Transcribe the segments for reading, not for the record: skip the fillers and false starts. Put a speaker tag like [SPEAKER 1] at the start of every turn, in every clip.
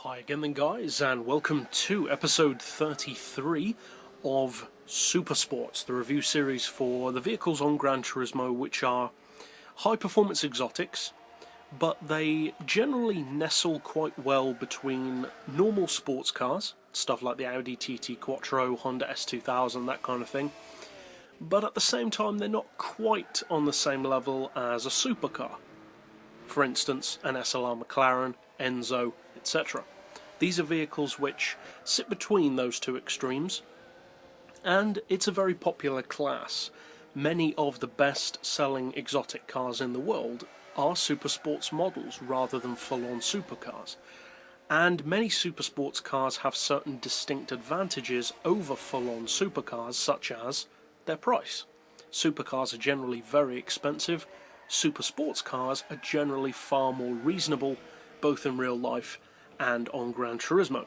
[SPEAKER 1] Hi again then guys, and welcome to episode 33 of SuperSports, the review series for the vehicles on Gran Turismo which are high performance exotics, but they generally nestle quite well between normal sports cars, stuff like the Audi TT Quattro, Honda S2000, that kind of thing, but at the same time they're not quite on the same level as a supercar. For instance, an SLR McLaren, Enzo, etc. These are vehicles which sit between those two extremes, and it's a very popular class. Many of the best-selling exotic cars in the world are supersports models rather than full-on supercars. And many supersports cars have certain distinct advantages over full-on supercars, such as their price. Supercars are generally very expensive. Supersports cars are generally far more reasonable, both in real life and on Gran Turismo.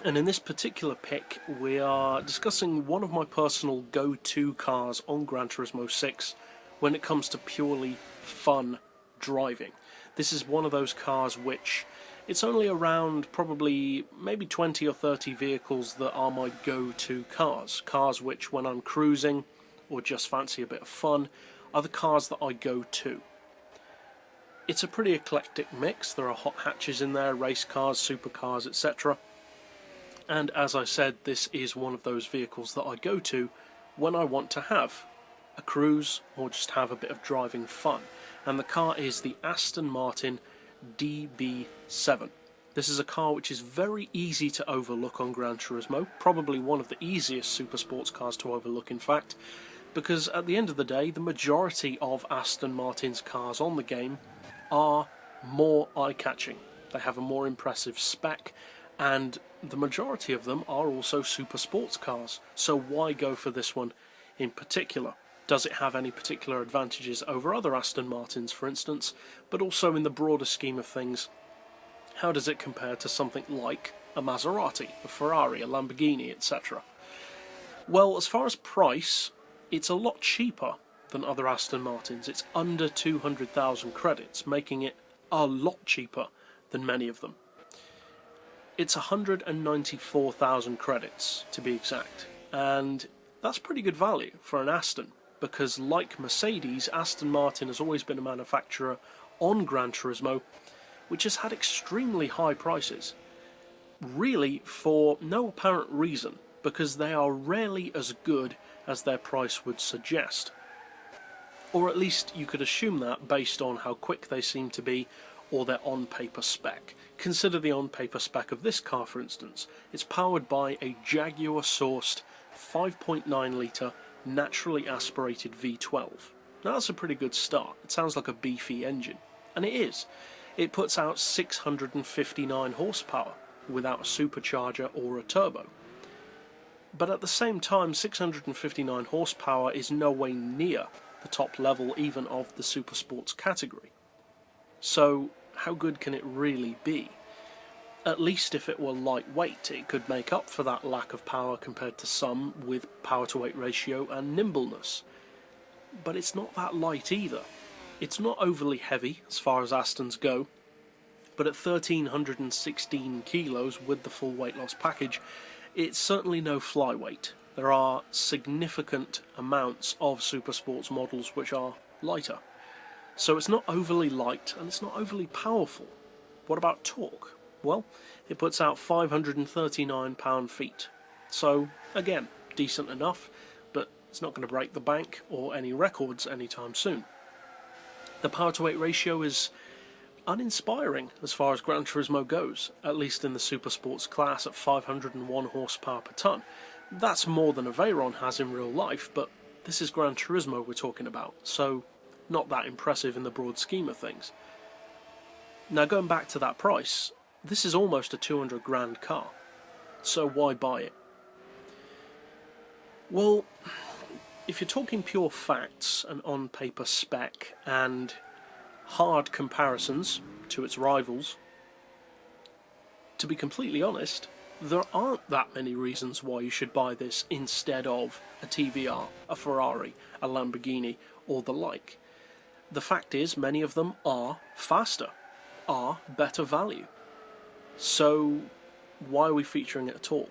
[SPEAKER 1] And in this particular pick, we are discussing one of my personal go-to cars on Gran Turismo 6 when it comes to purely fun driving. This is one of those cars which, it's only around probably maybe 20 or 30 vehicles that are my go-to cars. Cars which, when I'm cruising or just fancy a bit of fun, are the cars that I go to. It's a pretty eclectic mix. There are hot hatches in there, race cars, supercars, etc. And as I said, this is one of those vehicles that I go to when I want to have a cruise or just have a bit of driving fun. And the car is the Aston Martin DB7. This is a car which is very easy to overlook on Gran Turismo, probably one of the easiest supersports cars to overlook in fact, because at the end of the day, the majority of Aston Martin's cars on the game are more eye-catching. They have a more impressive spec, and the majority of them are also super sports cars. So why go for this one in particular? Does it have any particular advantages over other Aston Martins, for instance? But also in the broader scheme of things, how does it compare to something like a Maserati, a Ferrari, a Lamborghini, etc.? Well, as far as price, it's a lot cheaper than other Aston Martins. It's under 200,000 credits, making it a lot cheaper than many of them. It's 194,000 credits, to be exact, and that's pretty good value for an Aston, because like Mercedes, Aston Martin has always been a manufacturer on Gran Turismo which has had extremely high prices, really for no apparent reason, because they are rarely as good as their price would suggest. Or at least you could assume that based on how quick they seem to be or their on-paper spec. Consider the on-paper spec of this car, for instance. It's powered by a Jaguar-sourced 5.9 litre naturally aspirated V12. Now that's a pretty good start. It sounds like a beefy engine, and it is. It puts out 659 horsepower without a supercharger or a turbo. But at the same time, 659 horsepower is no way near the top level even of the supersports category. So how good can it really be? At least if it were lightweight, it could make up for that lack of power compared to some with power to weight ratio and nimbleness. But it's not that light either. It's not overly heavy as far as Astons go, but at 1,316 kilos with the full weight loss package, it's certainly no flyweight. There are significant amounts of supersports models which are lighter. So it's not overly light and it's not overly powerful. What about torque? Well, it puts out 539 pound-feet. So, again, decent enough, but it's not going to break the bank or any records anytime soon. The power-to-weight ratio is uninspiring as far as Gran Turismo goes, at least in the supersports class at 501 horsepower per tonne. That's more than a Veyron has in real life, but this is Gran Turismo we're talking about, so not that impressive in the broad scheme of things. Now going back to that price, this is almost a 200 grand car, so why buy it? Well, if you're talking pure facts and on-paper spec and hard comparisons to its rivals, to be completely honest, there aren't that many reasons why you should buy this instead of a TVR, a Ferrari, a Lamborghini, or the like. The fact is, many of them are faster, are better value. So why are we featuring it at all?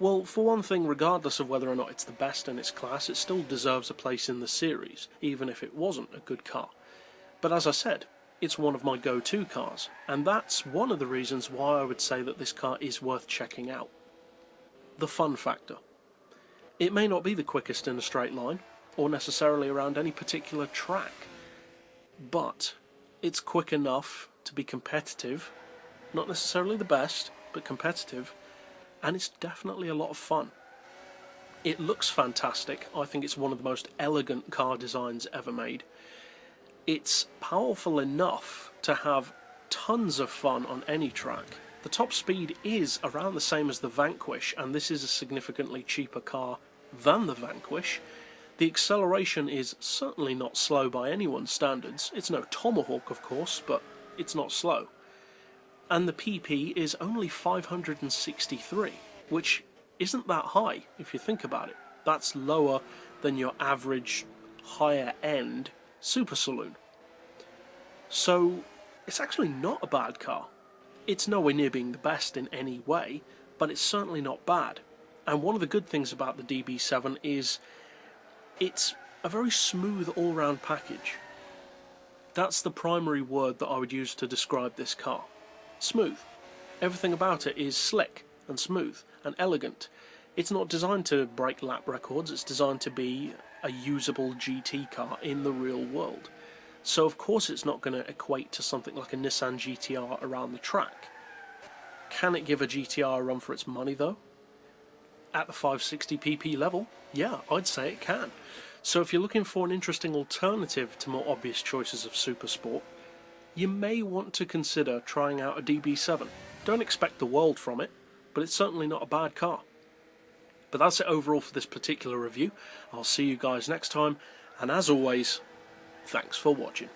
[SPEAKER 1] Well, for one thing, regardless of whether or not it's the best in its class, it still deserves a place in the series, even if it wasn't a good car. But as I said, it's one of my go-to cars, and that's one of the reasons why I would say that this car is worth checking out. The fun factor. It may not be the quickest in a straight line, or necessarily around any particular track, but it's quick enough to be competitive, not necessarily the best, but competitive, and it's definitely a lot of fun. It looks fantastic. I think it's one of the most elegant car designs ever made. It's powerful enough to have tons of fun on any track. The top speed is around the same as the Vanquish, and this is a significantly cheaper car than the Vanquish. The acceleration is certainly not slow by anyone's standards. It's no Tomahawk, of course, but it's not slow. And the PP is only 563, which isn't that high if you think about it. That's lower than your average higher-end Super Saloon. So it's actually not a bad car. It's nowhere near being the best in any way, but it's certainly not bad. And one of the good things about the DB7 is it's a very smooth all-round package. That's the primary word that I would use to describe this car. Smooth. Everything about it is slick and smooth and elegant. It's not designed to break lap records, it's designed to be a usable GT car in the real world. So of course it's not going to equate to something like a Nissan GTR around the track. Can it give a GTR a run for its money though? At the 560 pp level, yeah, I'd say it can. So if you're looking for an interesting alternative to more obvious choices of super sport, you may want to consider trying out a DB7. Don't expect the world from it, but it's certainly not a bad car. But that's it overall for this particular review. I'll see you guys next time, and as always, thanks for watching.